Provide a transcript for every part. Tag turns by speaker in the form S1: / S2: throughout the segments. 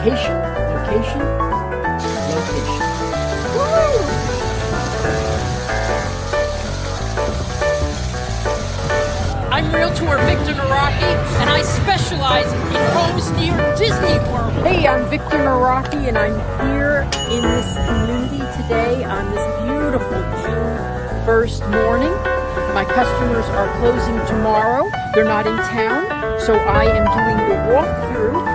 S1: location, location, location.
S2: I'm Realtor Victor Naraki, and I specialize in homes near Disney World.
S1: Hey, I'm Victor Naraki, and I'm here in this community today on this beautiful June 1st morning. My customers are closing tomorrow. They're not in town, so I am doing the walkthrough.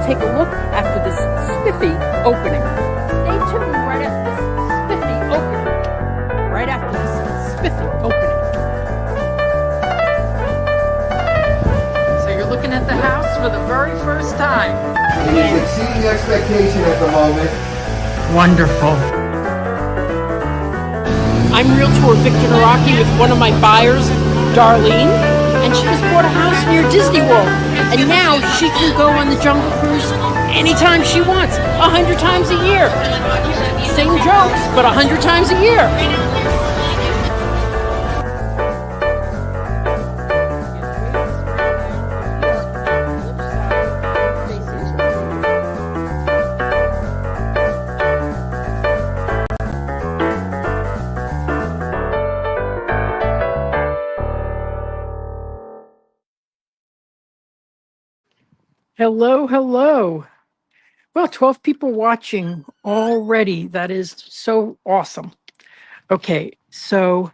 S1: Take a look after this spiffy opening. Stay tuned right after this spiffy opening. Right after this spiffy opening. So you're looking at the house for the very first time.
S3: It is exceeding expectation at the moment.
S1: Wonderful. I'm Realtor Victor Naraki with one of my buyers, Darlene, and she just bought a house near Disney World. And now she can go on the Jungle Cruise anytime she wants, 100 times a year. Same jokes, but 100 times a year. Hello, hello. Well, 12 people watching already. That is so awesome. Okay, so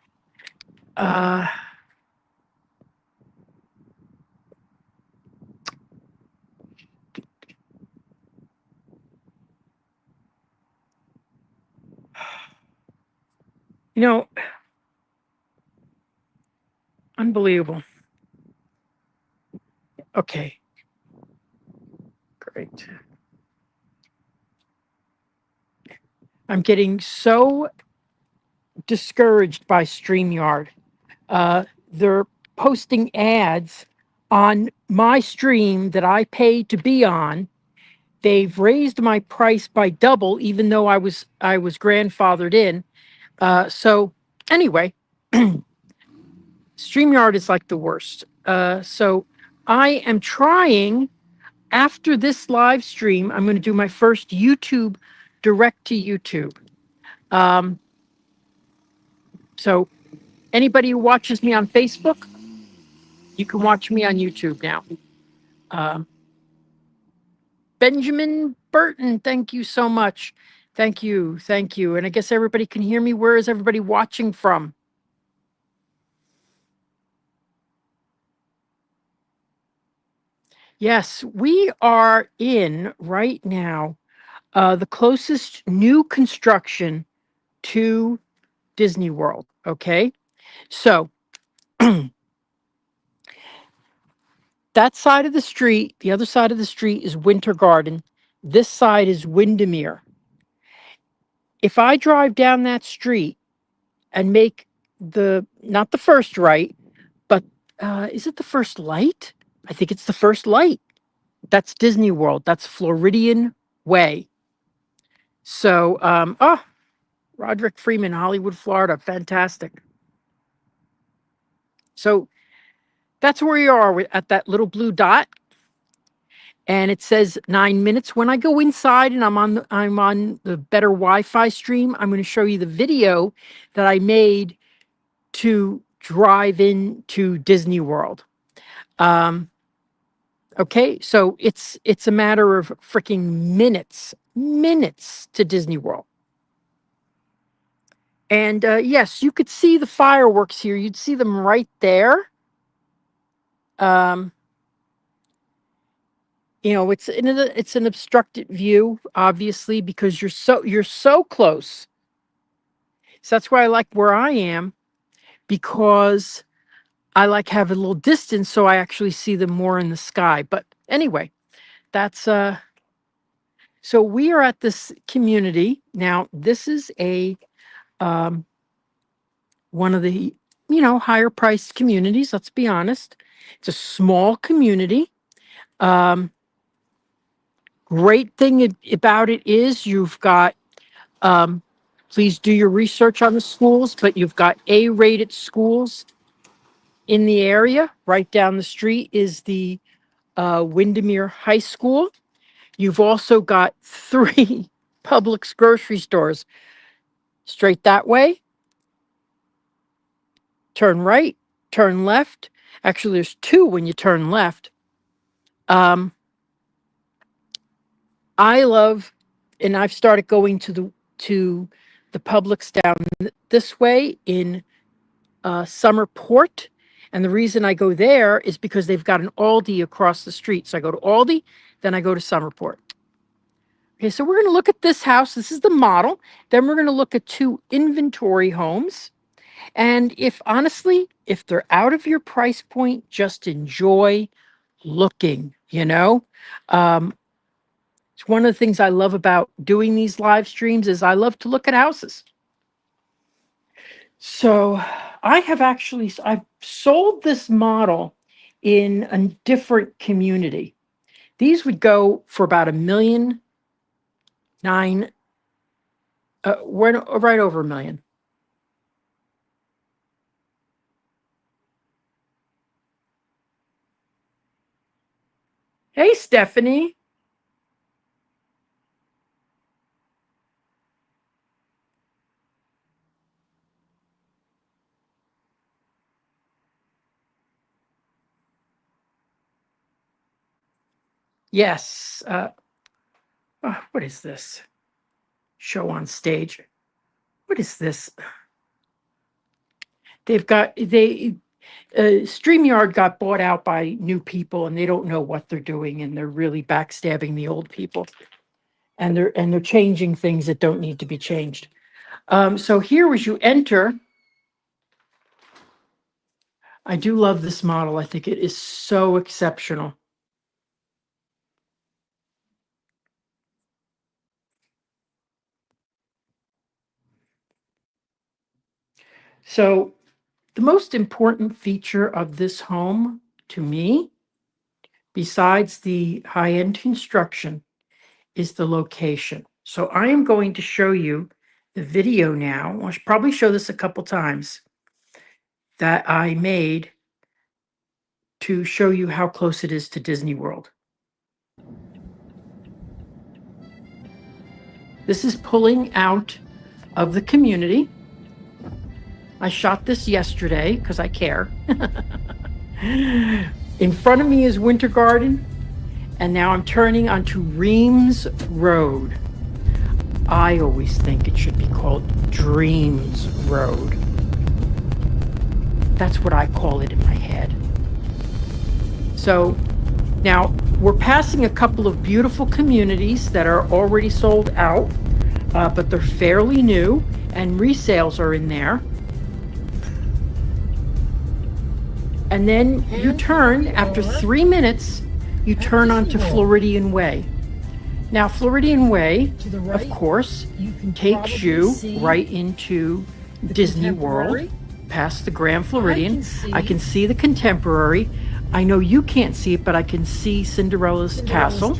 S1: unbelievable. Okay, great. I'm getting so discouraged by StreamYard. They're posting ads on my stream that I paid to be on. They've raised my price by double, even though I was grandfathered in. So anyway, StreamYard is like the worst. So I am trying, after this live stream, I'm going to do my first YouTube direct to YouTube. So anybody who watches me on Facebook, you can watch me on YouTube now. Benjamin Burton, thank you so much. Thank you. Thank you. And I guess everybody can hear me. Where is everybody watching from? Yes, we are in right now the closest new construction to Disney World. Okay. So that side of the street, the other side of the street is Winter Garden. This side is Windermere. If I drive down that street and make not the first right, but is it the first light? I think it's the first light. That's Disney World. That's Floridian Way. So, Roderick Freeman, Hollywood, Florida. Fantastic. So that's where we are at that little blue dot. and it says 9 minutes. When I go inside and I'm on the better Wi-Fi stream, I'm going to show you the video that I made to drive into Disney World. Okay, so it's a matter of freaking minutes to Disney World. And yes, you could see the fireworks here. You'd see them right there. You know, it's an obstructed view, obviously, because you're so close. So that's why I like where I am, because I like having a little distance so I actually see them more in the sky. But anyway, that's so we are at this community. Now, this is a one of the, higher priced communities, let's be honest. It's a small community. Great thing about it is you've got, please do your research on the schools, but you've got A-rated schools in the area. Right down the street is the Windermere High School. You've also got 3 Publix grocery stores straight that way. Turn right, turn left. Actually, there's 2 when you turn left. I love, and I've started going to the Publix down this way in Summerport. And the reason I go there is because they've got an Aldi across the street. So I go to Aldi, then I go to Summerport. Okay, so we're going to look at this house. This is the model. Then we're going to look at 2 inventory homes. And if they're out of your price point, just enjoy looking, It's one of the things I love about doing these live streams is I love to look at houses. So I've sold this model in a different community. These would go for about $1.9 million. We're right over $1 million. Hey, Stephanie. Yes. What is this? Show on stage. What is this? StreamYard got bought out by new people and they don't know what they're doing and they're really backstabbing the old people. And they're changing things that don't need to be changed. So here as you enter, I do love this model. I think it is so exceptional. So the most important feature of this home to me, besides the high-end construction, is the location. So I am going to show you the video now. I should probably show this a couple times that I made to show you how close it is to Disney World. This is pulling out of the community. I shot this yesterday because I care. In front of me is Winter Garden, and now I'm turning onto Reams Road. I always think it should be called Dreams Road. That's what I call it in my head. So now we're passing a couple of beautiful communities that are already sold out, but they're fairly new and resales are in there. And then you turn, after 3 minutes, you turn onto Floridian Way. Now, Floridian Way, of course, takes you right into Disney World, past the Grand Floridian. I can see the Contemporary. I know you can't see it, but I can see Cinderella's Castle.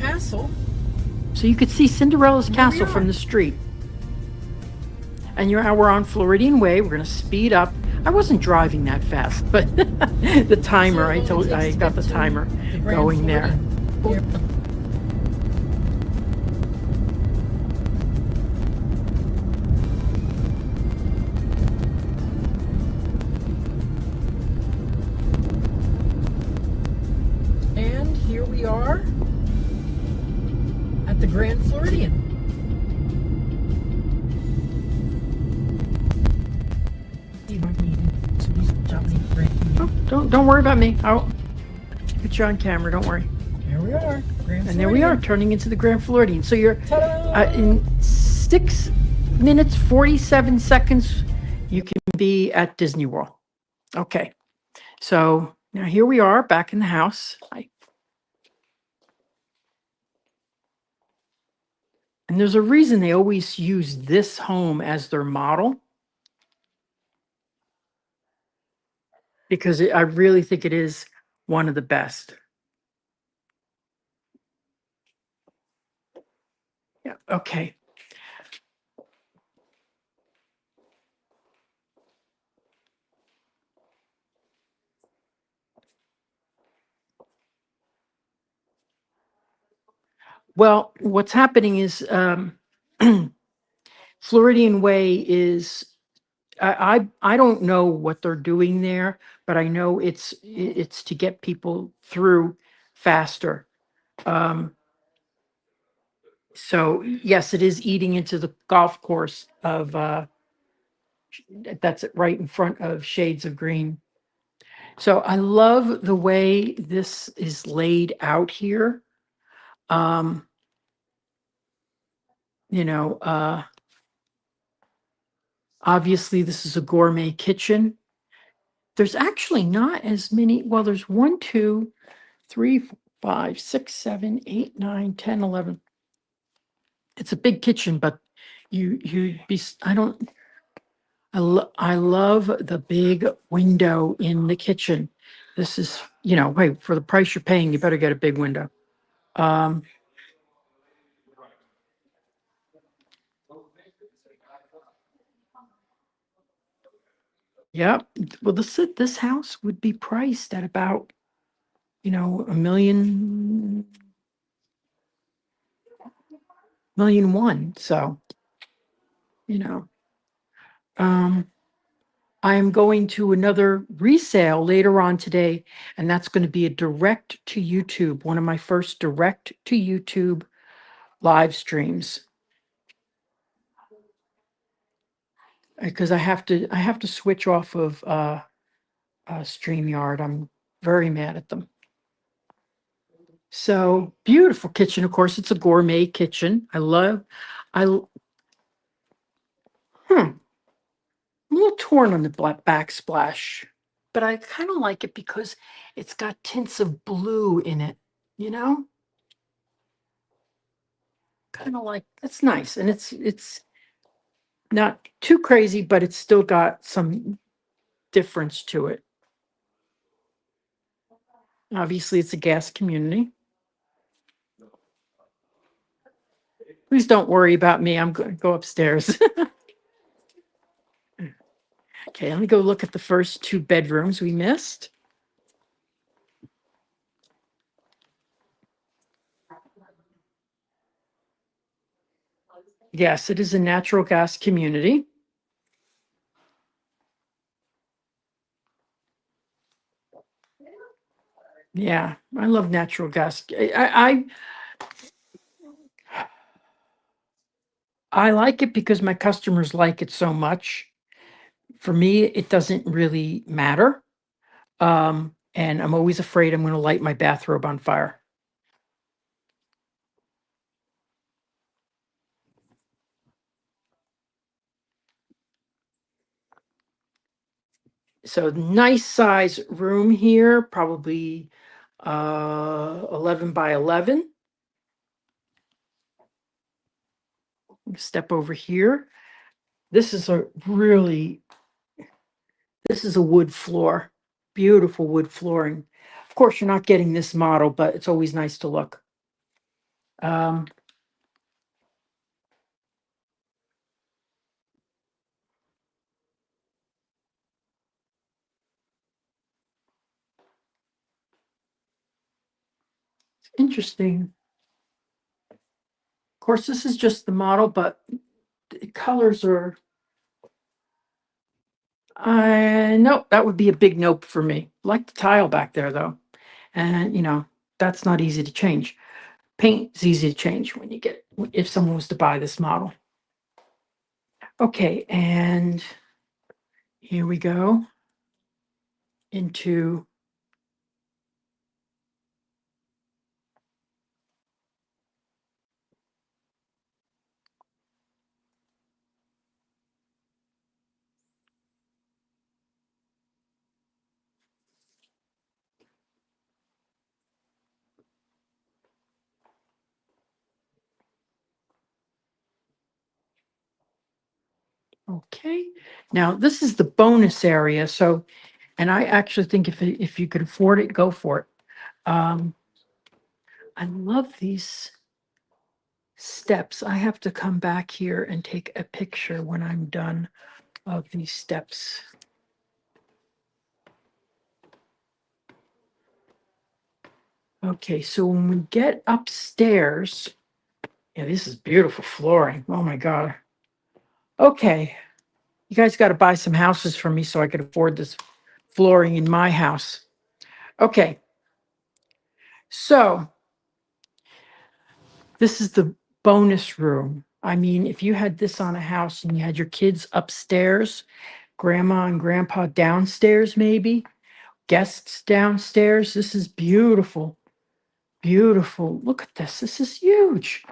S1: So you could see Cinderella's Castle from the street. And we're on Floridian Way. We're going to speed up. I wasn't driving that fast, but the timer, I got the timer going there. don't worry about me. I'll put you on camera. Don't worry.
S4: Here we are. Grand
S1: And there we are,
S4: Floridian.
S1: turning into the Grand Floridian. So you're
S4: Ta-da!
S1: in 6 minutes 47 seconds. You can be at Disney World. Okay. So now here we are back in the house. And there's a reason they always use this home as their model, because I really think it is one of the best. Yeah. Okay. Well, what's happening is Floridian Way is I don't know what they're doing there, but I know it's to get people through faster. So yes, it is eating into the golf course of that's right in front of Shades of Green. So I love the way this is laid out here. Um, you know, obviously this is a gourmet kitchen. There's actually not as many. Well, there's 1, 2, 3, 4, 5, 6, 7, 8, 9, 10, 11. It's a big kitchen, but you'd be, I don't, I love the big window in the kitchen. This is, hey, for the price you're paying, you better get a big window. Yeah. Well, this house would be priced at about, $1.1 million. So, you know, um, I am going to another resale later on today, and that's going to be a direct to YouTube, one of my first direct to YouTube live streams. Because I have to switch off of StreamYard. I'm very mad at them. So beautiful kitchen. Of course, it's a gourmet kitchen. I'm a little torn on the backsplash, but I kind of like it because it's got tints of blue in it, you know? Kind of like, it's nice. And it's not too crazy, but it's still got some difference to it. Obviously, it's a gas community. Please don't worry about me. I'm going to go upstairs. Okay, let me go look at the first 2 bedrooms we missed. Yes, it is a natural gas community. Yeah, I love natural gas. I like it because my customers like it so much. For me, it doesn't really matter. And I'm always afraid I'm going to light my bathrobe on fire. So nice size room here, probably 11 by 11. Step over here. This is a wood floor, beautiful wood flooring. Of course, you're not getting this model, but it's always nice to look. Interesting. Of course, this is just the model, but the colors are, no, that would be a big nope for me. Like the tile back there though. And that's not easy to change. Paint is easy to change if someone was to buy this model. Okay, and here we go into Okay. Now this is the bonus area. So, and I actually think if you could afford it, go for it. I love these steps. I have to come back here and take a picture when I'm done of these steps. Okay, so when we get upstairs, yeah, this is beautiful flooring. Oh my God. Okay, you guys got to buy some houses for me so I could afford this flooring in my house. Okay, so this is the bonus room. I mean, if you had this on a house and you had your kids upstairs, grandma and grandpa downstairs, maybe guests downstairs, this is beautiful. Beautiful. Look at this. This is huge.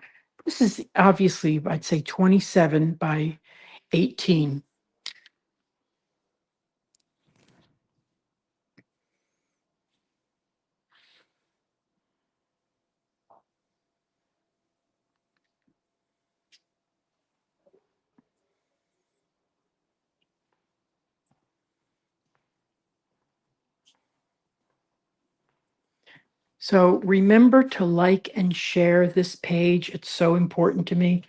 S1: This is obviously, I'd say 27 by 18. So remember to like and share this page. It's so important to me.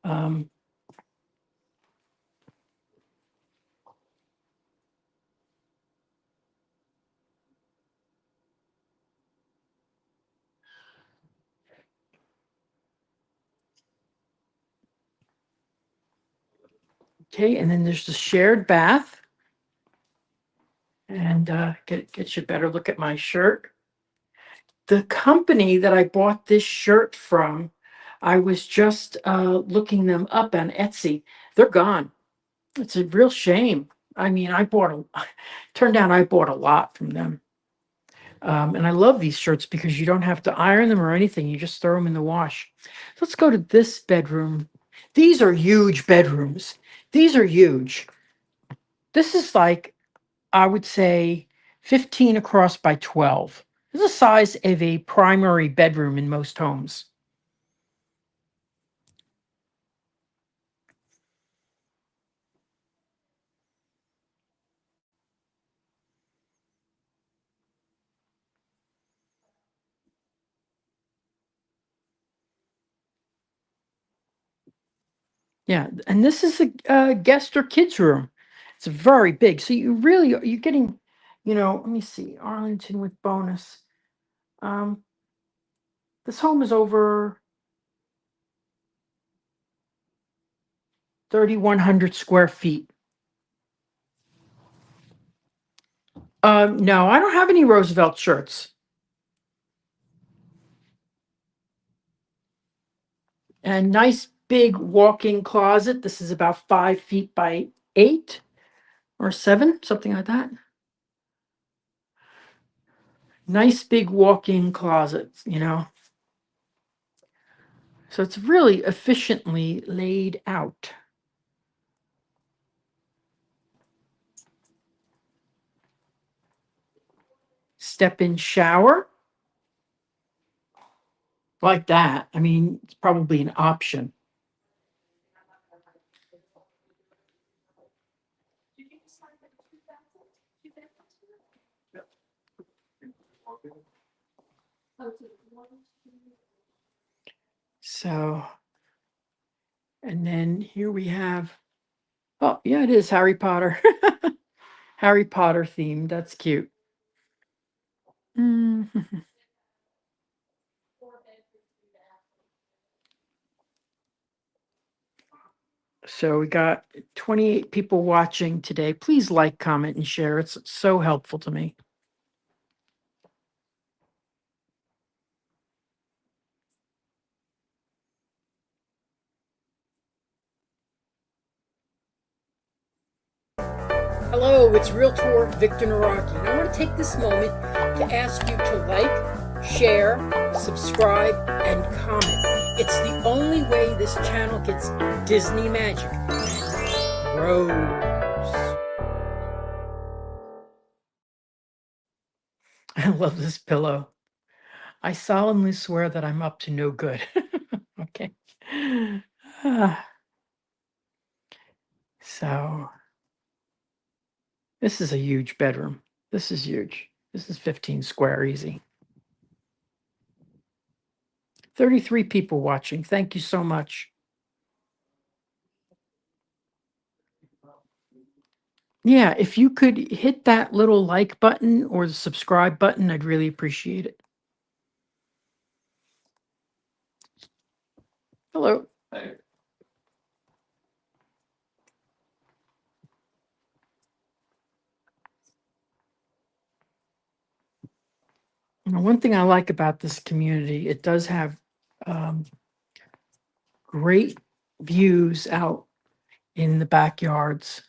S1: Um, okay, and then there's the shared bath. And get you a better look at my shirt. The company that I bought this shirt from, I was just looking them up on Etsy. They're gone. It's a real shame. I mean, turned out I bought a lot from them. And I love these shirts because you don't have to iron them or anything. You just throw them in the wash. Let's go to this bedroom. These are huge bedrooms. These are huge. This is like, I would say, 15 across by 12. This is the size of a primary bedroom in most homes. Yeah, and this is a guest or kids room. It's very big. So you're getting, let me see, Arlington with bonus. Um, this home is over 3,100 square feet. No, I don't have any Roosevelt shirts. And nice big walk-in closet. This is about 5 feet by 8 or 7, something like that. Nice big walk-in closet. So it's really efficiently laid out. Step-in shower. Like that. I mean, it's probably an option. So, and then here we have, oh, yeah, it is Harry Potter. Harry Potter themed. That's cute. Mhm. So we got 28 people watching today. Please like, comment, and share. It's so helpful to me. Hello, it's Realtor Victor Naraki, and I want to take this moment to ask you to like, share, subscribe, and comment. It's the only way this channel gets Disney magic and grows. I love this pillow. I solemnly swear that I'm up to no good. Okay. Ah. So this is a huge bedroom. This is huge. This is 15 square easy. 33 people watching. Thank you so much. Yeah, if you could hit that little like button or the subscribe button, I'd really appreciate it. Hello. Now, one thing I like about this community, it does have um, great views out in the backyards.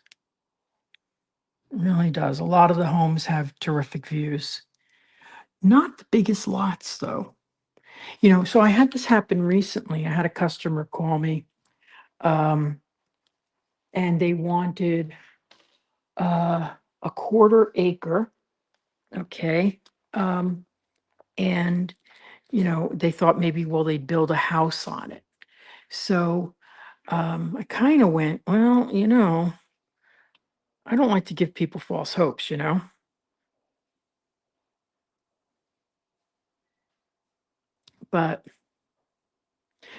S1: It really does. A lot of the homes have terrific views. Not the biggest lots, though. So I had this happen recently. I had a customer call me, and they wanted a quarter acre. Okay. And, they thought maybe, well, they'd build a house on it. So I kind of went, well, I don't like to give people false hopes. But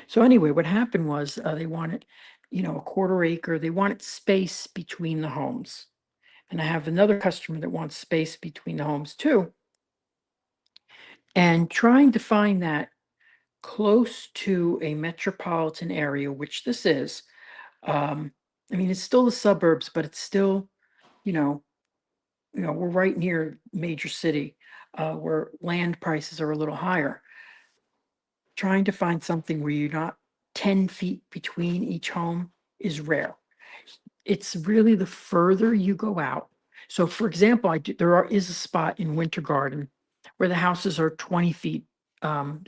S1: so anyway, what happened was they wanted, a quarter acre. They wanted space between the homes. And I have another customer that wants space between the homes too. And trying to find that close to a metropolitan area, which this is. I mean, it's still the suburbs, but it's still, you know, we're right near major city, where land prices are a little higher. Trying to find something where you're not 10 feet between each home is rare. It's really the further you go out. So for example, is a spot in Winter Garden where the houses are 20 feet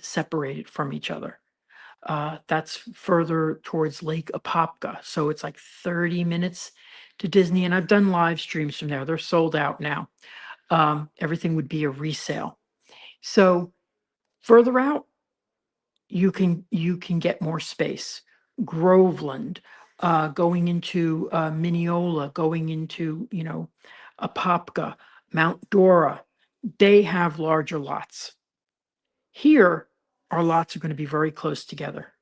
S1: separated from each other. That's further towards Lake Apopka. So it's like 30 minutes to Disney. And I've done live streams from there. They're sold out now. Everything would be a resale. So further out, you can get more space. Groveland, going into Mineola, going into, Apopka, Mount Dora, they have larger lots. Here, our lots are going to be very close together.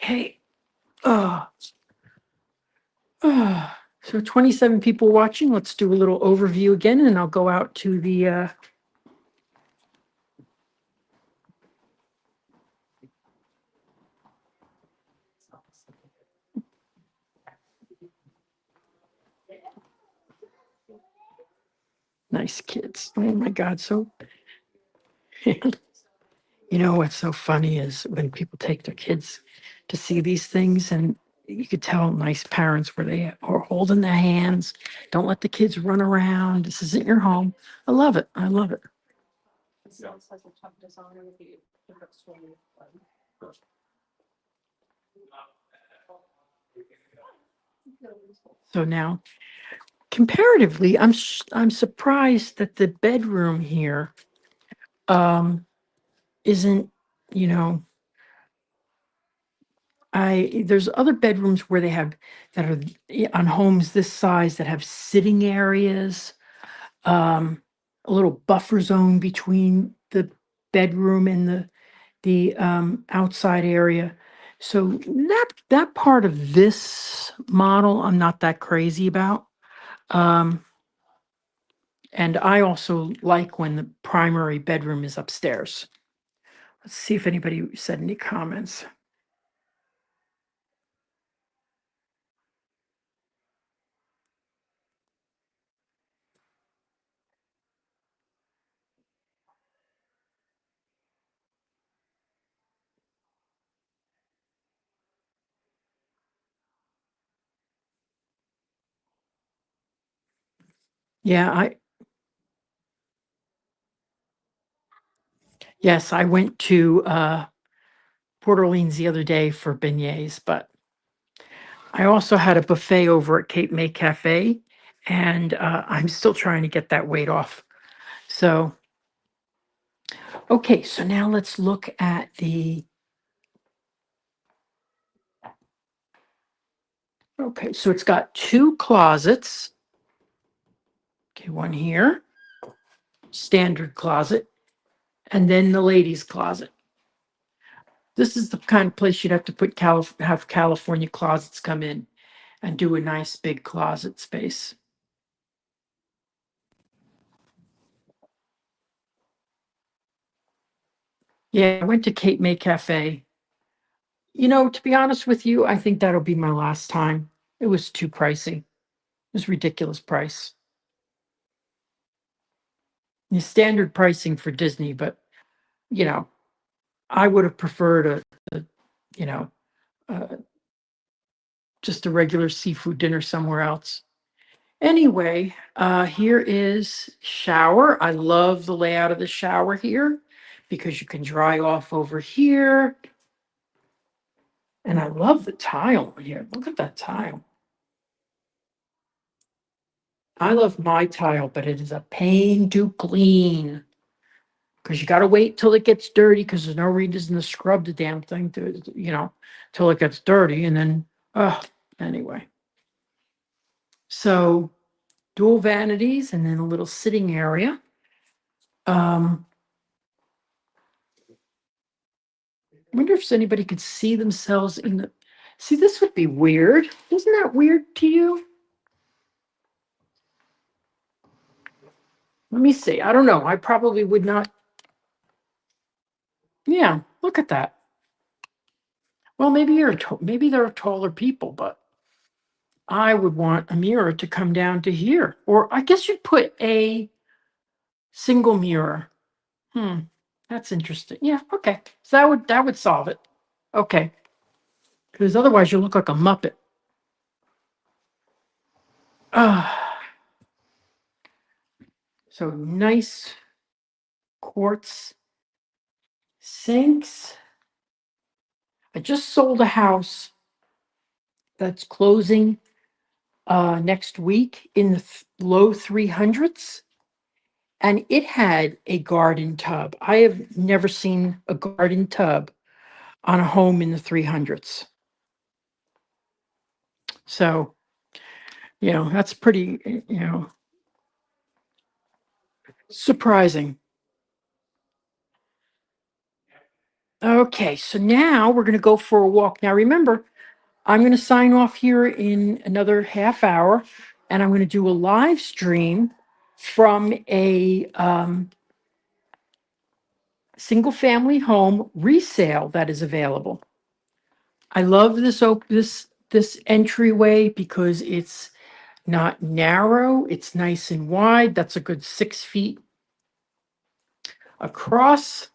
S1: Hey, so 27 people watching. Let's do a little overview again, and I'll go out to the nice kids. Oh my God. So, what's so funny is when people take their kids to see these things, and you could tell nice parents where they are holding their hands. Don't let the kids run around. This isn't your home. I love it. I love it. So now, comparatively, I'm surprised that the bedroom here isn't, there's other bedrooms where they have that are on homes this size that have sitting areas, a little buffer zone between the bedroom and the outside area. So that part of this model, I'm not that crazy about. And I also like when the primary bedroom is upstairs. Let's see if anybody said any comments. Yeah, yes, I went to Port Orleans the other day for beignets, but I also had a buffet over at Cape May Cafe, and I'm still trying to get that weight off. So Okay, so now let's look at the. Okay, so it's got two closets. Okay, one here, standard closet, and then the ladies' closet. This is the kind of place you'd have to put have California closets come in and do a nice big closet space. Yeah, I went to Cape May Cafe. You know, to be honest with you, I think that'll be my last time. It was too pricey. It was ridiculous price. The standard pricing for Disney, but you know, I would have preferred you know, uh, just a regular seafood dinner somewhere else. Anyway, here is shower. I love the layout of the shower here because you can dry off over here. And I love the tile here. Look at that tile. I love my tile, but it is a pain to clean because you got to wait till it gets dirty because there's no reason to scrub the damn thing to, till it gets dirty. And then, anyway. So dual vanities and then a little sitting area. I wonder if anybody could see themselves in the. See, this would be weird. Isn't that weird to you? Let me see. I don't know. I probably would not. Yeah, look at that. Well, maybe they're taller people, but I would want a mirror to come down to here. Or I guess you'd put a single mirror. That's interesting. Yeah, okay. So that would solve it. Okay. Because otherwise you look like a Muppet. So nice quartz sinks. I just sold a house that's closing next week in the low 300s, and it had a garden tub. I have never seen a garden tub on a home in the 300s. So, that's pretty, surprising. Okay, so now we're going to go for a walk. Now, remember, I'm going to sign off here in another half hour, and I'm going to do a live stream from a single family home resale that is available. I love this entryway because it's not narrow, it's nice and wide. That's a good 6 feet across.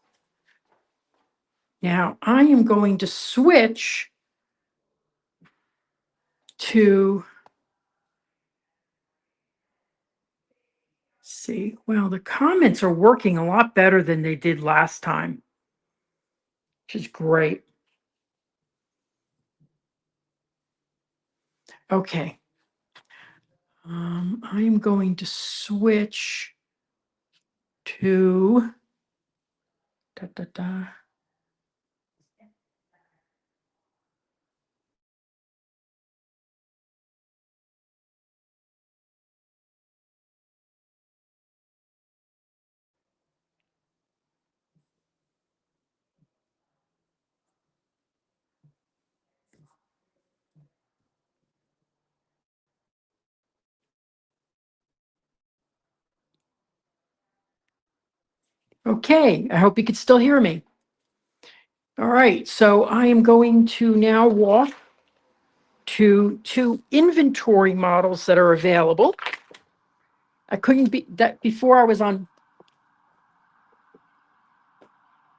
S1: Now I am going to switch to see. Well, the comments are working a lot better than they did last time, which is great. Okay. I am going to switch to da, da, da. Okay, I hope you can still hear me. All right, so I am going to now walk to two inventory models that are available. I couldn't be that before I was on.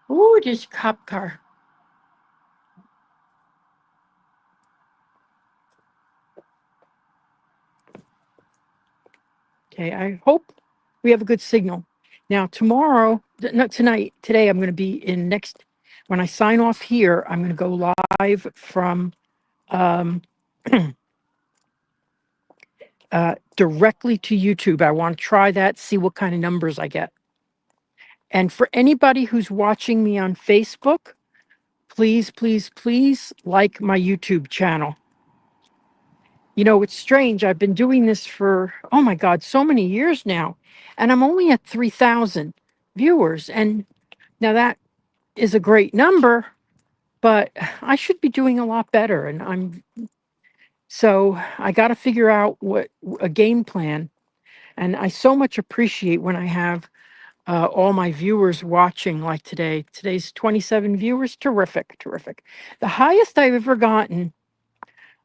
S1: Oh, just cop car. Okay, I hope we have a good signal. Now, tomorrow, not tonight, today, I'm going to be in next. When I sign off here, I'm going to go live from directly to YouTube. I want to try that, see what kind of numbers I get. And for anybody who's watching me on Facebook, please, please, please like my YouTube channel. You know, it's strange. I've been doing this for, oh my God, so many years now. And I'm only at 3,000 viewers. And now that is a great number, but I should be doing a lot better. And so I got to figure out what a game plan. And I so much appreciate when I have all my viewers watching like today. Today's 27 viewers. Terrific, terrific. The highest I've ever gotten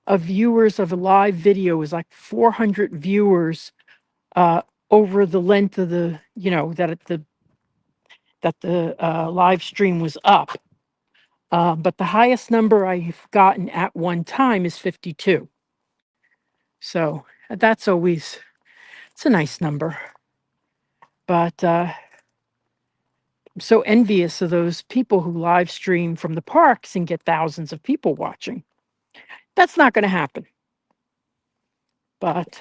S1: of viewers of a live video is like 400 viewers over the length of the, that the live stream was up. But the highest number I've gotten at one time is 52. So that's always, it's a nice number. But I'm so envious of those people who live stream from the parks and get thousands of people watching. That's not going to happen. But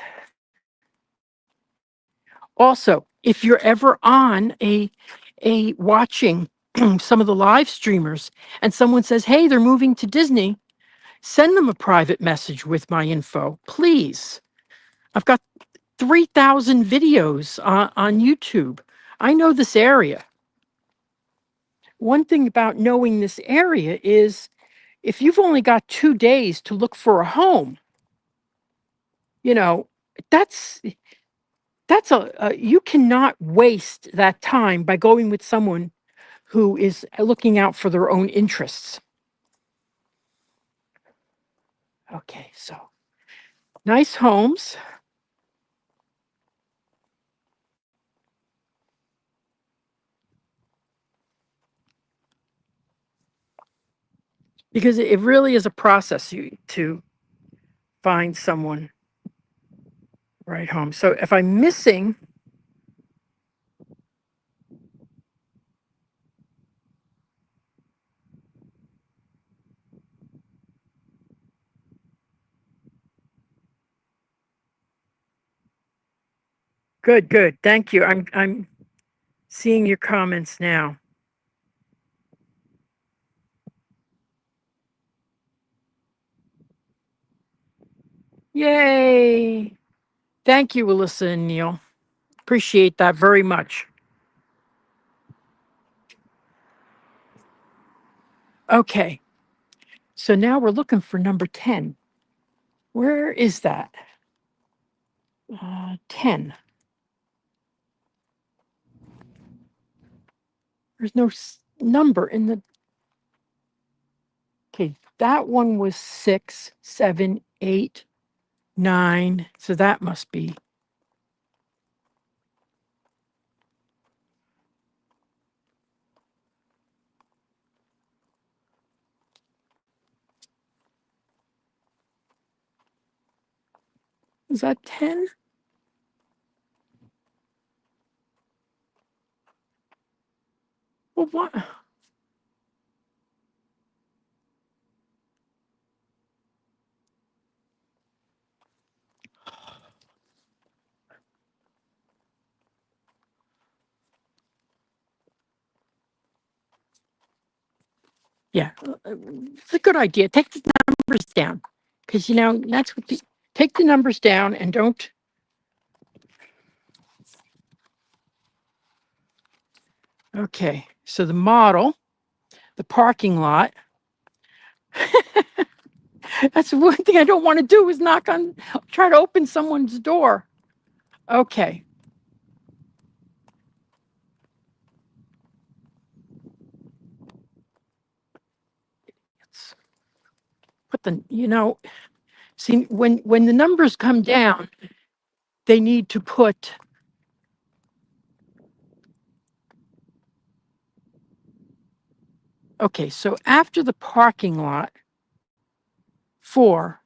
S1: also, if you're ever on a watching some of the live streamers and someone says, hey, they're moving to Disney, send them a private message with my info, please. I've got 3,000 videos on YouTube. I know this area. One thing about knowing this area is if you've only got 2 days to look for a home, you know, that's you cannot waste that time by going with someone who is looking out for their own interests. Okay, so nice homes. Because it really is a process to find someone right home. So if I'm missing, good, good. Thank you. I'm seeing your comments now. Yay. Thank you, Alyssa and Neil. Appreciate that very much. Okay. So now we're looking for number 10. Where is that? 10. There's no number in the. Okay, that one was 6, 7, 8, 9. So that must be. Is that 10? Well, what? Yeah, it's a good idea. Take the numbers down because, that's what take the numbers down and don't. Okay, so the model, the parking lot. That's the one thing I don't want to do is try to open someone's door. Okay. Let's put see, when the numbers come down, they need to put. Okay, so after the parking lot, 4,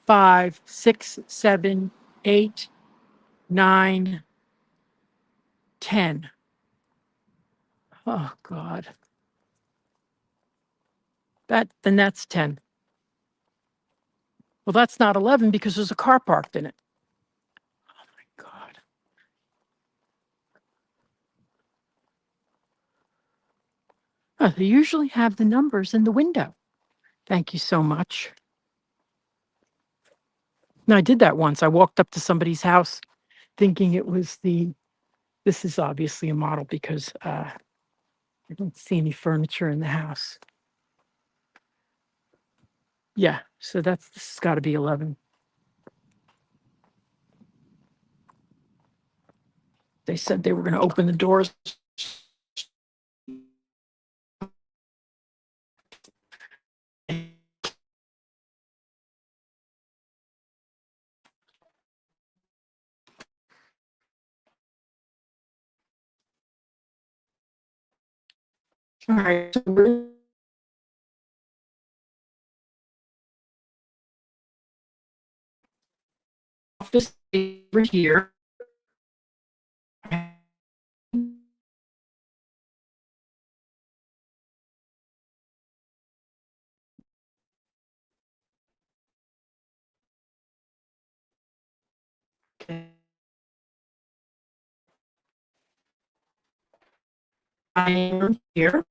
S1: 5, 6, 7, 8, 9, 10. Oh God. Then that's 10. Well, that's not 11 because there's a car parked in it. Oh my God. Oh, they usually have the numbers in the window. Thank you so much. No, I did that once. I walked up to somebody's house thinking it was this is obviously a model because I don't see any furniture in the house. Yeah, so this has got to be 11. They said they were going to open the doors. All right, so we're office over here. I'm here.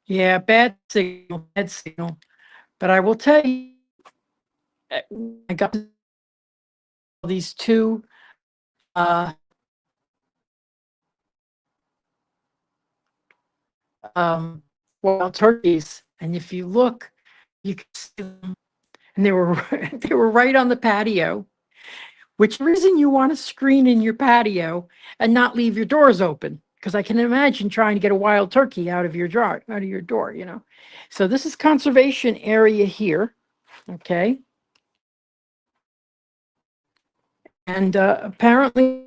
S1: Yeah, bad signal, bad signal. But I will tell you, I got these two uh, um, wild turkeys, and if you look, you can see them, and they were they were right on the patio. Which reason you want to screen in your patio and not leave your doors open? Because I can imagine trying to get a wild turkey out of your door. So this is conservation area here, okay? And apparently,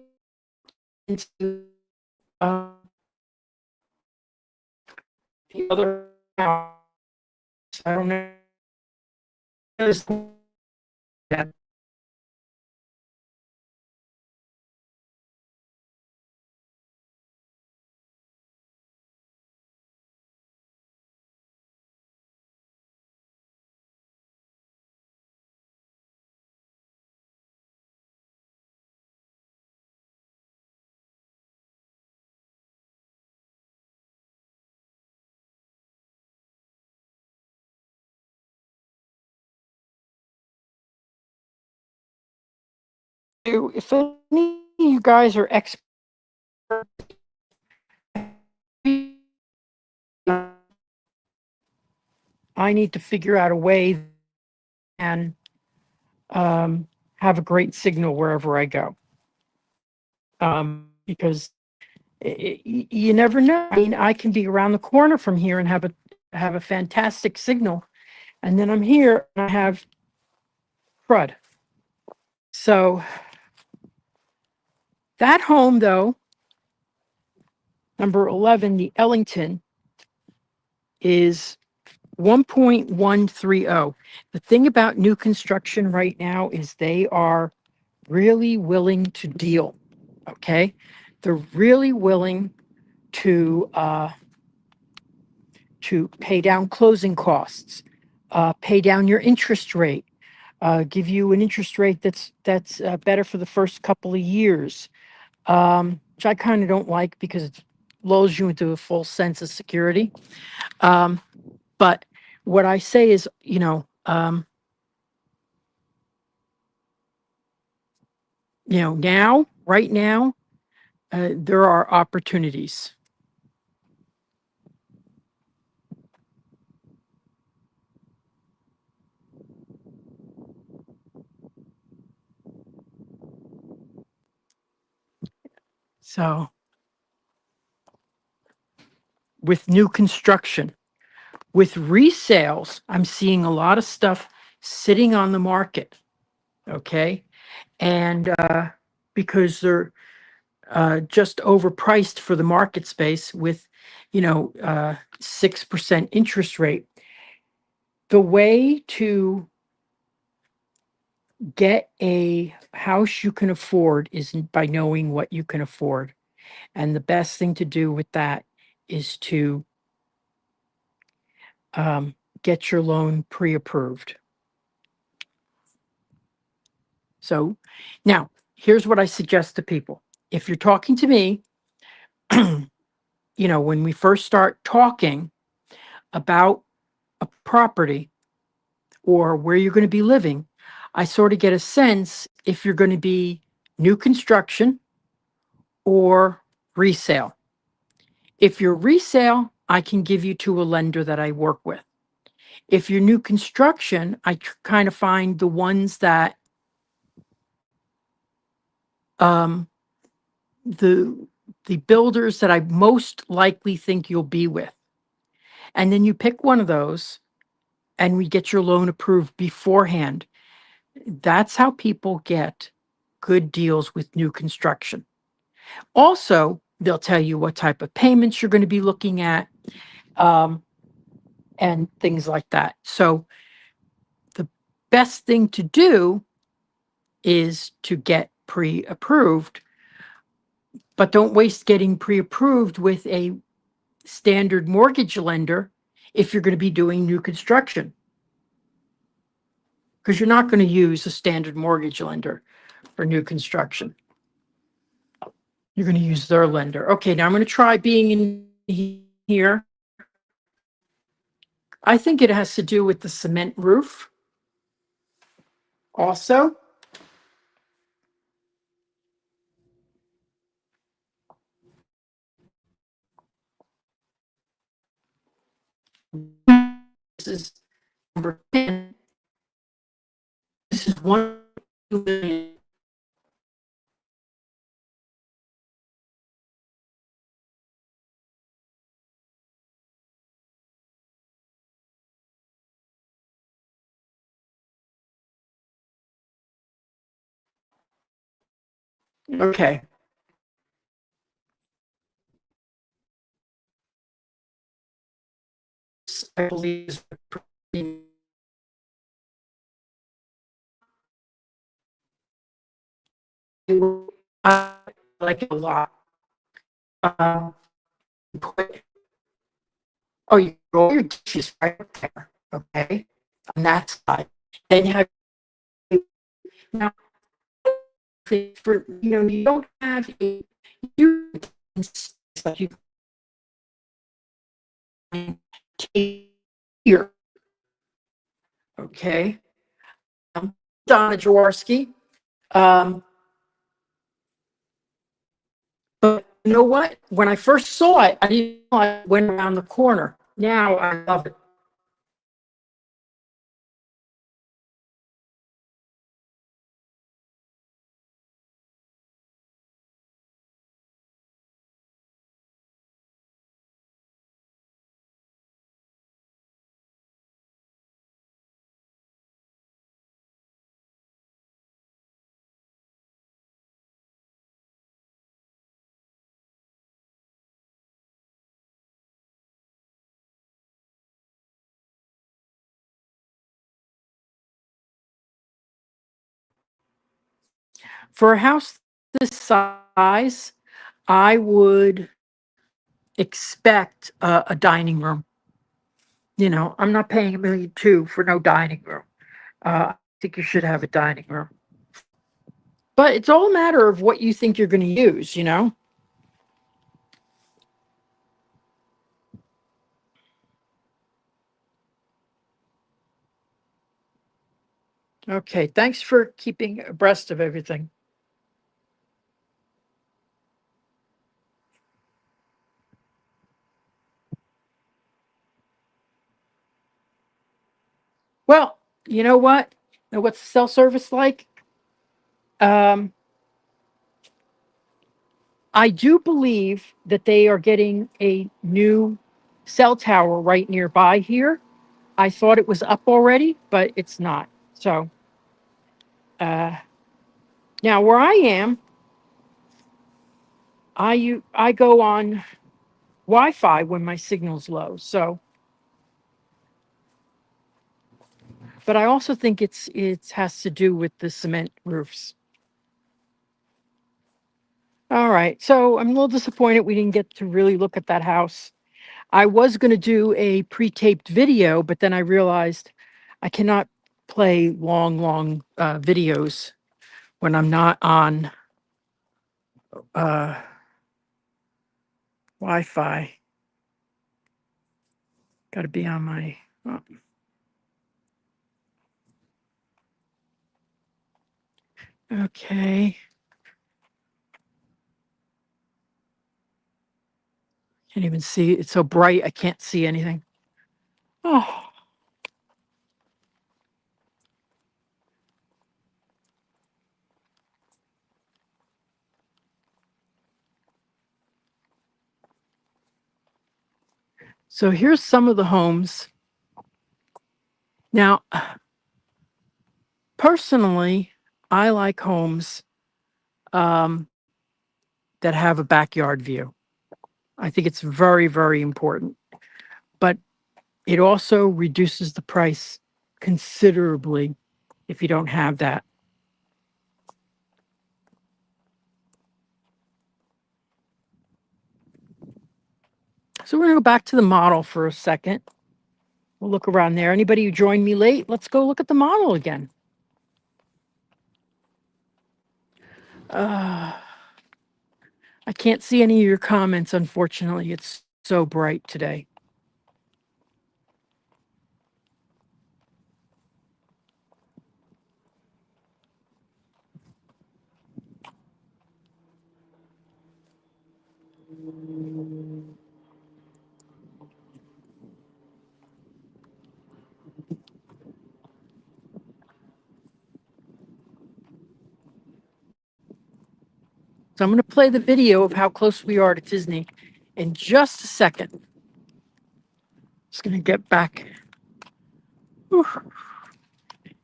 S1: into the other house, I don't know. if any of you guys are experts, I need to figure out a way and have a great signal wherever I go. Because you never know. I mean, I can be around the corner from here and have a fantastic signal, and then I'm here and I have crud. So that home, though, number 11, the Ellington, is 1.130. The thing about new construction right now is they are really willing to deal. Okay, they're really willing to pay down closing costs, pay down your interest rate, give you an interest rate that's better for the first couple of years, which I kind of don't like because it lulls you into a false sense of security. But what I say is, now, right now, there are opportunities. So with new construction, with resales, I'm seeing a lot of stuff sitting on the market. Okay. And because they're just overpriced for the market space with, 6% interest rate. The way to get a house you can afford is by knowing what you can afford. And the best thing to do with that is to get your loan pre-approved. So now, here's what I suggest to people. If you're talking to me, when we first start talking about a property or where you're going to be living, I sort of get a sense if you're going to be new construction or resale. If you're resale, I can give you to a lender that I work with. If you're new construction, I kind of find the ones that the builders that I most likely think you'll be with. And then you pick one of those and we get your loan approved beforehand. That's how people get good deals with new construction. Also, they'll tell you what type of payments you're going to be looking at, and things like that. So the best thing to do is to get pre-approved, but don't waste getting pre-approved with a standard mortgage lender if you're going to be doing new construction, because you're not going to use a standard mortgage lender for new construction. You're going to use their lender. Okay, now I'm going to try being in here. I think it has to do with the cement roof also. This is number 10. This is 1 million. Okay. I believe is I like it a lot. Put, you roll your dishes right there, okay, on that side. Then you have now for you don't have a you like you can here, okay. Donna Jaworski. know what? When I first saw it, I didn't know I went around the corner. Now I love it. For a house this size, I would expect a dining room. You know, I'm not paying $1.2 million for no dining room. I think you should have a dining room. But it's all a matter of what you think you're going to use, you know? Okay, thanks for keeping abreast of everything. Well, you know what? Know what's the cell service like? Um, I do believe that they are getting a new cell tower right nearby here. I thought it was up already, but it's not. So uh, now where I am, I go on Wi-Fi when my signal's low. So, but I also think it has to do with the cement roofs. All right. So I'm a little disappointed we didn't get to really look at that house. I was going to do a pre-taped video, but then I realized I cannot play long videos when I'm not on uh, Wi-Fi. Got to be on my. Oh. Okay. Can't even see. It's so bright. I can't see anything. Oh. So here's some of the homes. Now, personally, I like homes that have a backyard view. I think it's very important. But it also reduces the price considerably if you don't have that. So we're going to go back to the model for a second. We'll look around there. Anybody who joined me late, let's go look at the model again. I can't see any of your comments, unfortunately. It's so bright today. So I'm going to play the video of how close we are to Disney in just a second. Just going to get back. Whew.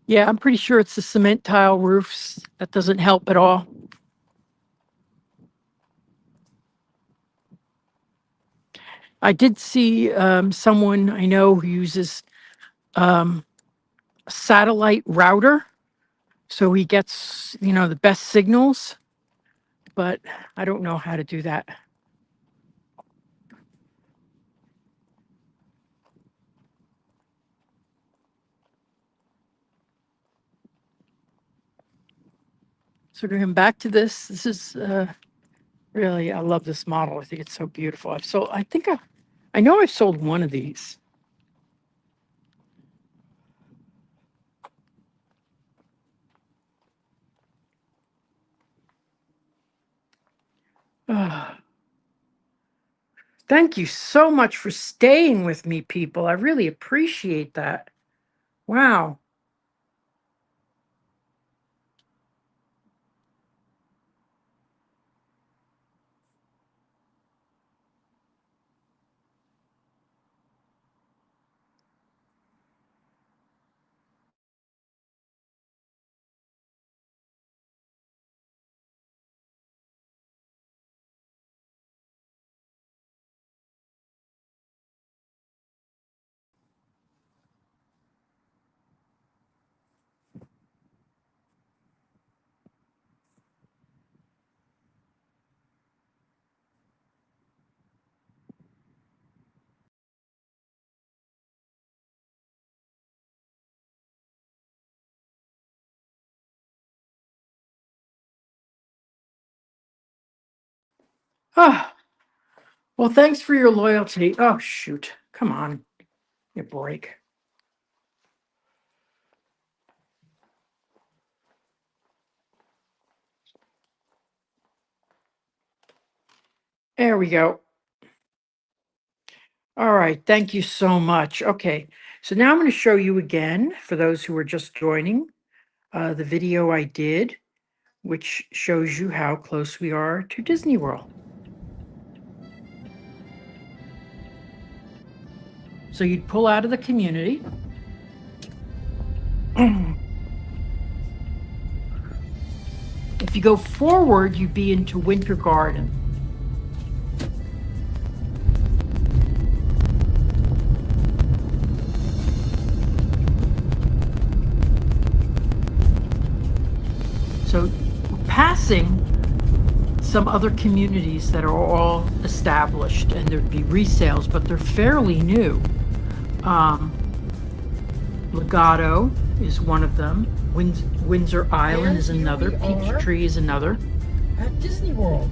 S1: Yeah, I'm pretty sure it's the cement tile roofs. That doesn't help at all. I did see someone I know who uses a satellite router, so he gets, you know, the best signals, but I don't know how to do that. So to come back to this, this is really, I love this model. I think it's so beautiful. I know I've sold one of these. Thank you so much for staying with me, people. I really appreciate that. Wow. Ah, well, thanks for your loyalty. Oh, shoot. Come on. You break. There we go. All right. Thank you so much. Okay. So now I'm going to show you again, for those who are just joining, the video I did, which shows you how close we are to Disney World. So you'd pull out of the community. If you go forward, you'd be into Winter Garden. So we're passing some other communities that are all established, and there'd be resales, but they're fairly new. Legato is one of them. Windsor Island
S2: And
S1: is
S2: here
S1: another.
S2: we are.
S1: Peachtree is another.
S2: At Disney World.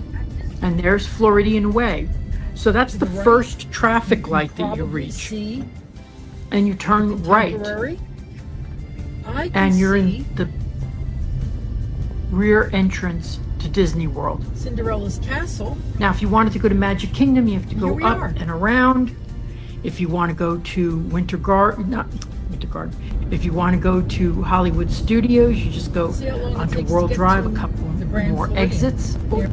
S1: And there's Floridian Way. So that's the
S2: Right.
S1: first traffic
S2: You can
S1: light that you
S2: probably
S1: reach.
S2: see
S1: And you turn right.
S2: Contemporary. I can
S1: And you're
S2: see
S1: in the rear entrance to Disney World.
S2: Cinderella's castle.
S1: Now, if you wanted to go to Magic Kingdom, you have to
S2: Here
S1: go
S2: we
S1: up
S2: are.
S1: and around. If you want to go to Winter Garden, not Winter Garden. If you want to go to Hollywood Studios, you just go
S2: See how long it
S1: onto
S2: takes to
S1: World
S2: get
S1: Drive,
S2: to
S1: a couple
S2: the Grand
S1: more
S2: Floridian.
S1: exits.
S2: Here.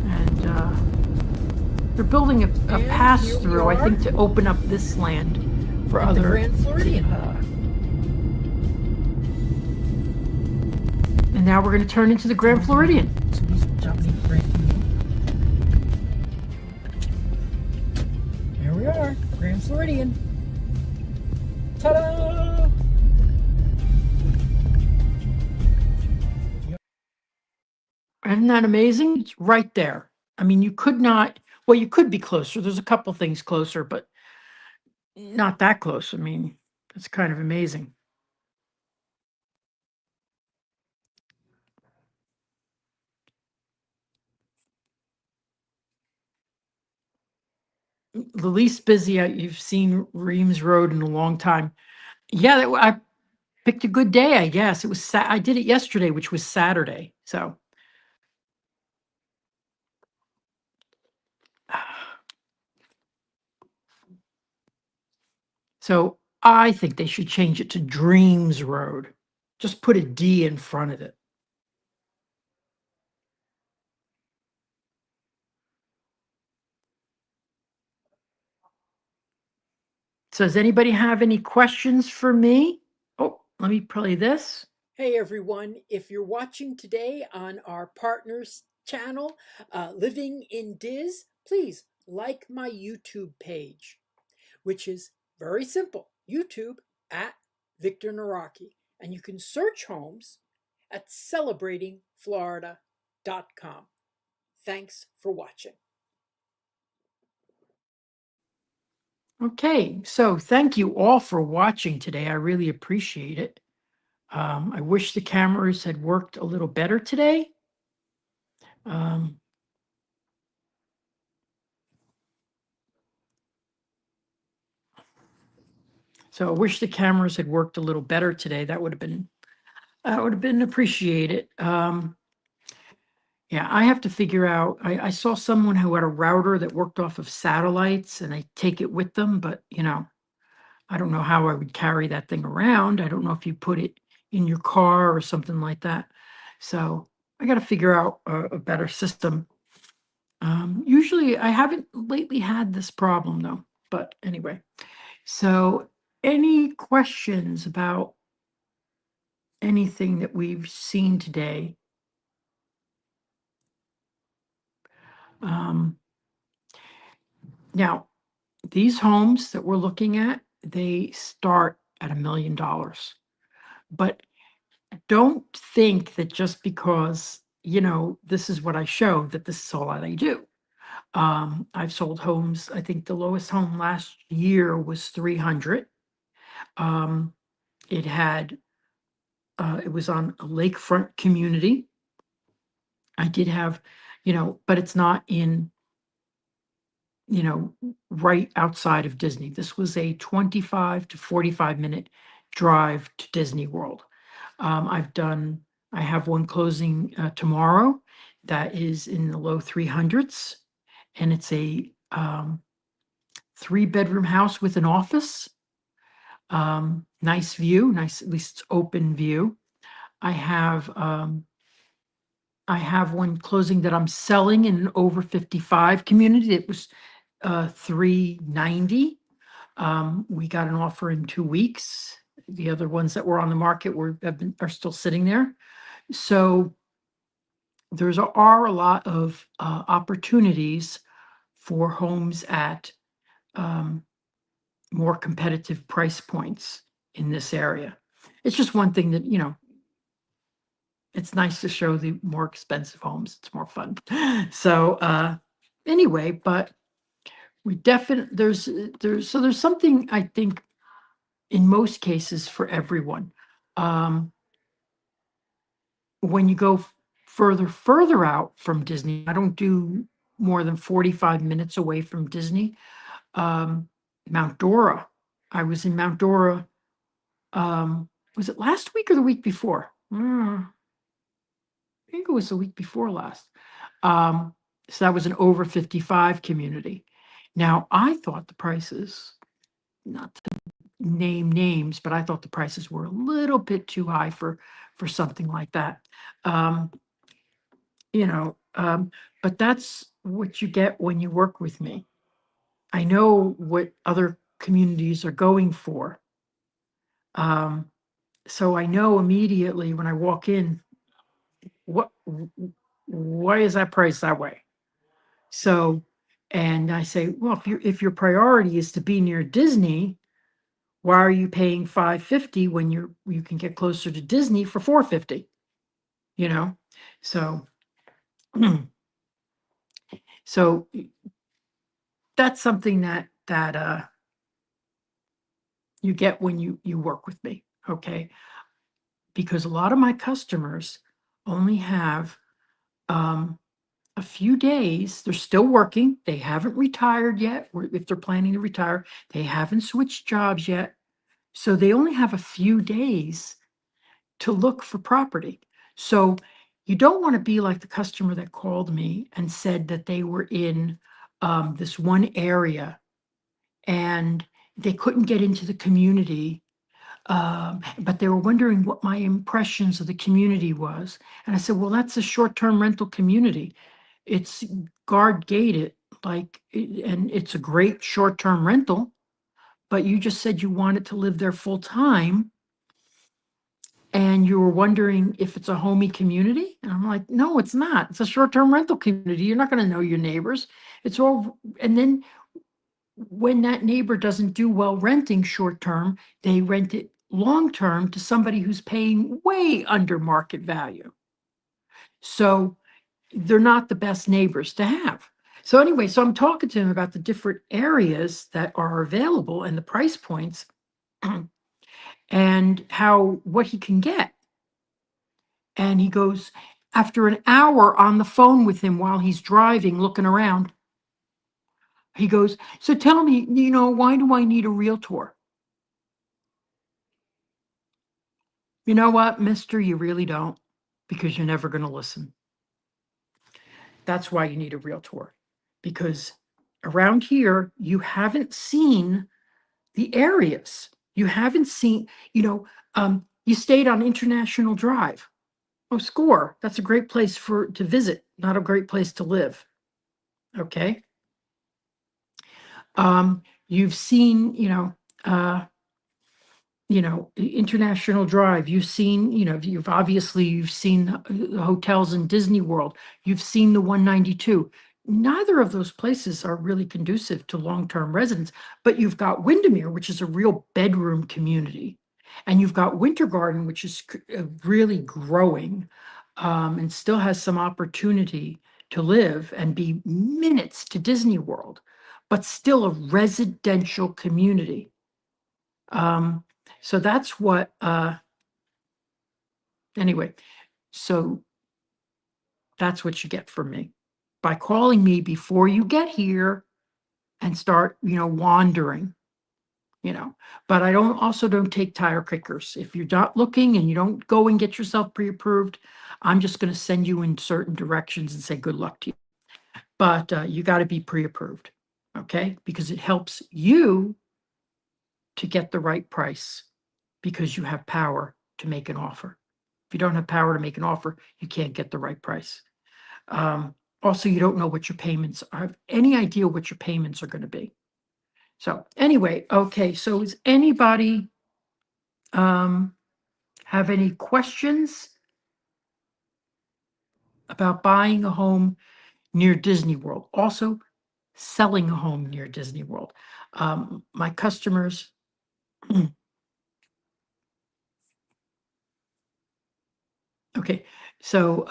S1: And they're building a
S2: And
S1: pass
S2: here we
S1: through, I
S2: are.
S1: think, to open up this land for
S2: At the
S1: other.
S2: Grand Floridian.
S1: And now we're going to turn into the Grand Floridian.
S2: So he's jumping Grand. Here we are, Grand Floridian. Ta-da!
S1: Isn't that amazing? It's right there. I mean, you could not, well, you could be closer. There's a couple things closer, but not that close. I mean, it's kind of amazing. The least busy you've seen Reams Road in a long time. Yeah, I picked a good day, I guess. It was I did it yesterday, which was Saturday. So I think they should change it to Dreams Road. Just put a D in front of it. So does anybody have any questions for me? Oh, let me play this.
S2: Hey everyone, if you're watching today on our partners channel, Living in Diz, please like my YouTube page, which is very simple. YouTube at Victor Naraki. And you can search homes at celebratingflorida.com. Thanks for watching.
S1: Okay, so thank you all for watching today. I really appreciate it. I wish the cameras had worked a little better today. Um, So I wish the cameras had worked a little better today. That would have been appreciated. Yeah, I have to figure out. I saw someone who had a router that worked off of satellites, and they take it with them, but I don't know how I would carry that thing around. I don't know if you put it in your car or something like that. So I got to figure out a better system. Usually I haven't lately had this problem though, but anyway. So any questions about anything that we've seen today? Um, Now, these homes that we're looking at, they start at $1 million. But don't think that just because, this is what I show, that this is all that I do. I've sold homes. I think the lowest home last year was 300. Um, it had, it was on a lakefront community. I did have, but it's not in, right outside of Disney. This was a 25 to 45-minute drive to Disney World. I have one closing tomorrow that is in the low 300s, and it's a 3-bedroom house with an office. Nice view, nice, at least it's open view. I have one closing that I'm selling in an over 55 community. It was 390. We got an offer in 2 weeks. The other ones that were on the market are still sitting there. So are a lot of opportunities for homes at more competitive price points in this area. It's just one thing that, it's nice to show the more expensive homes. It's more fun. So anyway, but we definitely there's something, I think, in most cases for everyone. When you go further out from Disney, I don't do more than 45 minutes away from Disney. Mount Dora. I was in Mount Dora. Was it last week or the week before? I think it was the week before last. So that was an over 55 community. Now, I thought the prices, not to name names, but I thought the prices were a little bit too high for something like that. But that's what you get when you work with me. I know what other communities are going for. So I know immediately when I walk in, why is that price that way? So, and I say, well, if your priority is to be near Disney, why are you paying $550 when you can get closer to Disney for $450? So so that's something that you get when you work with me, okay? Because a lot of my customers only have a few days. They're still working. They haven't retired yet, or if they're planning to retire, they haven't switched jobs yet. So they only have a few days to look for property. So you don't want to be like the customer that called me and said that they were in this one area and they couldn't get into the community, but they were wondering what my impressions of the community was. And I said, well, that's a short-term rental community. It's guard gated, and it's a great short-term rental, but you just said you wanted to live there full time. And you were wondering if it's a homey community? And I'm like, no, it's not. It's a short-term rental community. You're not going to know your neighbors. And then when that neighbor doesn't do well renting short-term, they rent it long-term to somebody who's paying way under market value. So they're not the best neighbors to have. So anyway, so I'm talking to him about the different areas that are available and the price points and what he can get. And he goes, after an hour on the phone with him while he's driving, looking around, he goes, so tell me, why do I need a realtor? You know what, mister? You really don't, because you're never going to listen. That's why you need a realtor, because around here, you haven't seen the areas. You haven't seen, you stayed on International Drive. Oh, score. That's a great place to visit, not a great place to live. Okay. You've seen, International Drive. You've seen, you've seen the hotels in Disney World. You've seen the 192. Neither of those places are really conducive to long-term residents, but you've got Windermere, which is a real bedroom community. And you've got Winter Garden, which is really growing, and still has some opportunity to live and be minutes to Disney World, but still a residential community. So that's what, anyway, so that's what you get from me. By calling me before you get here and start, wandering, But I don't take tire kickers. If you're not looking and you don't go and get yourself pre-approved, I'm just going to send you in certain directions and say good luck to you. But you got to be pre-approved, okay? Because it helps you to get the right price, because you have power to make an offer. If you don't have power to make an offer, you can't get the right price. Also, you don't know what your payments are, have any idea what your payments are going to be. So anyway, okay, so is anybody have any questions about buying a home near Disney World? Also, selling a home near Disney World. My customers, okay, so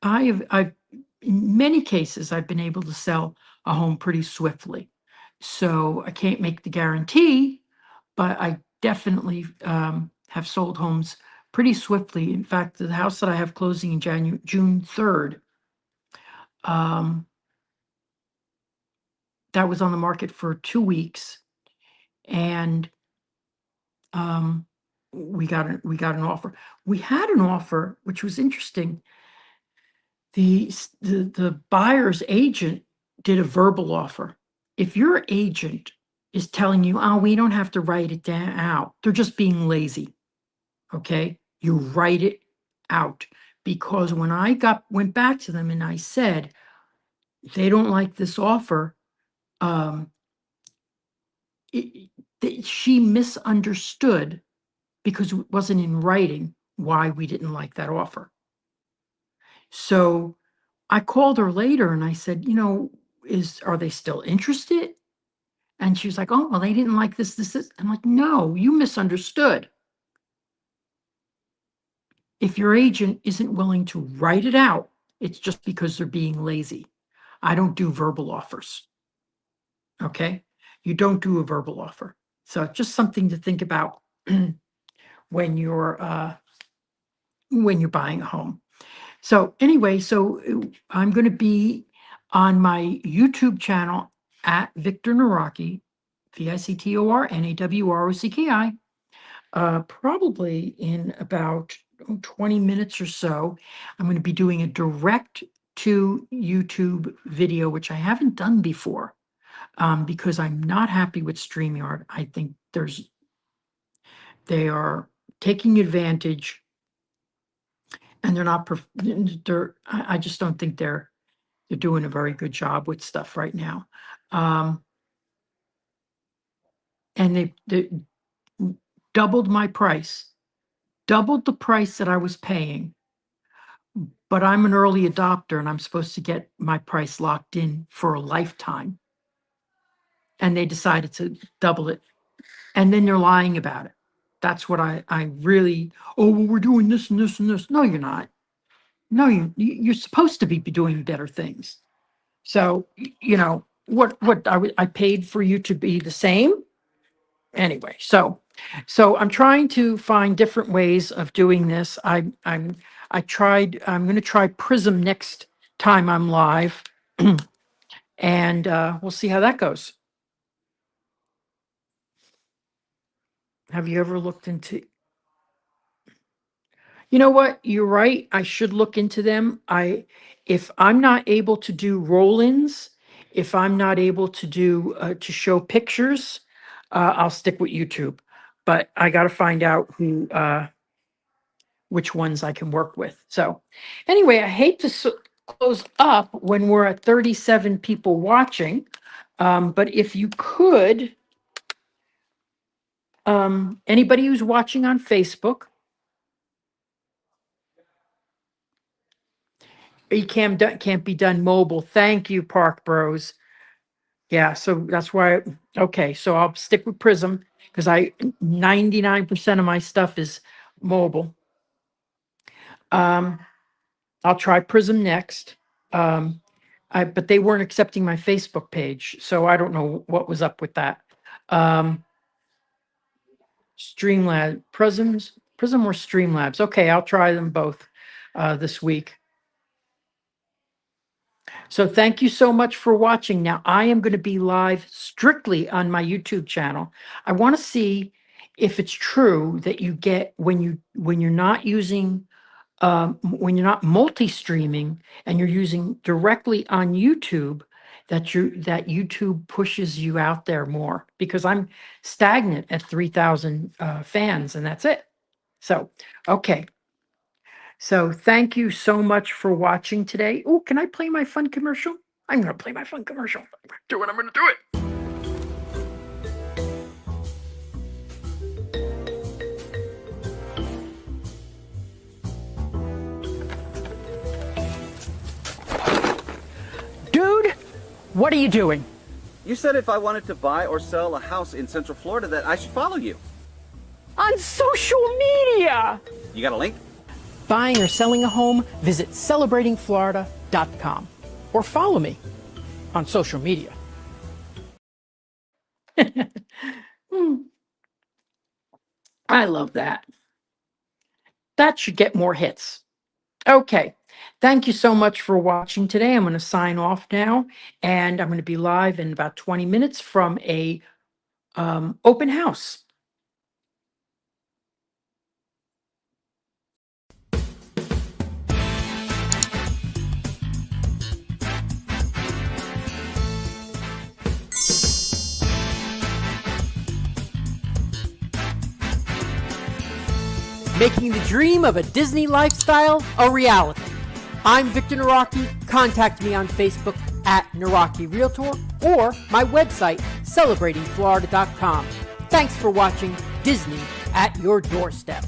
S1: I've in many cases I've been able to sell a home pretty swiftly. So I can't make the guarantee, but I definitely have sold homes pretty swiftly. In fact, the house that I have closing in June 3rd, that was on the market for 2 weeks, and we got an offer. We had an offer, which was interesting. The buyer's agent did a verbal offer. If your agent is telling you, oh, we don't have to write it down out, they're just being lazy. Okay, you write it out, because when I went back to them and I said they don't like this offer, she misunderstood, because it wasn't in writing, why we didn't like that offer. So I called her later and I said, are they still interested? And she was like, oh, well, they didn't like this. I'm like, no, you misunderstood. If your agent isn't willing to write it out, it's just because they're being lazy. I don't do verbal offers. Okay? You don't do a verbal offer. So just something to think about when you're buying a home. So anyway, I'm going to be on my YouTube channel at Victor Nawrocki, VictorNawrocki, probably in about 20 minutes or so. I'm going to be doing a direct to YouTube video, which I haven't done before, because I'm not happy with StreamYard. I think they are taking advantage, and they're not, I just don't think they're doing a very good job with stuff right now. And they doubled my price, doubled the price that I was paying. But I'm an early adopter and I'm supposed to get my price locked in for a lifetime. And they decided to double it. And then they're lying about it. That's what I really, oh, well, we're doing this and this and this. No, you're not. No, you're supposed to be doing better things. So, what I paid for you to be the same. Anyway, so I'm trying to find different ways of doing this. I'm going to try Prism next time I'm live, and we'll see how that goes. Have you ever looked into You know what? You're right. I should look into them. If I'm not able to do roll-ins, if I'm not able to do to show pictures, I'll stick with YouTube. But I got to find out who which ones I can work with. So, anyway, I hate to close up when we're at 37 people watching, but if you could, anybody who's watching on Facebook, can't be done mobile. Thank you, Park Bros. Yeah, so that's why. Okay, so I'll stick with Prism because 99% of my stuff is mobile. I'll try Prism next. But they weren't accepting my Facebook page, so I don't know what was up with that. Streamlab, Prism or Streamlabs. Okay, I'll try them both this week. So thank you so much for watching. Now I am going to be live strictly on my YouTube channel. I want to see if it's true that you get when you're not using when you're not multi-streaming and you're using directly on YouTube, that YouTube pushes you out there more, because I'm stagnant at 3,000 fans and that's it. So, okay. So thank you so much for watching today. Oh, can I play my fun commercial? I'm going to play my fun commercial. I'm going to do it. Dude, what are you doing?
S4: You said if I wanted to buy or sell a house in Central Florida that I should follow you.
S1: On social media.
S4: You got a link?
S1: Buying or selling a home, visit celebratingflorida.com or follow me on social media. I love that. That should get more hits. Okay. Thank you so much for watching today. I'm going to sign off now, and I'm going to be live in about 20 minutes from a open house. Making the dream of a Disney lifestyle a reality. I'm Victor Naraki. Contact me on Facebook at Naraki Realtor or my website, celebratingflorida.com. Thanks for watching Disney at your doorstep.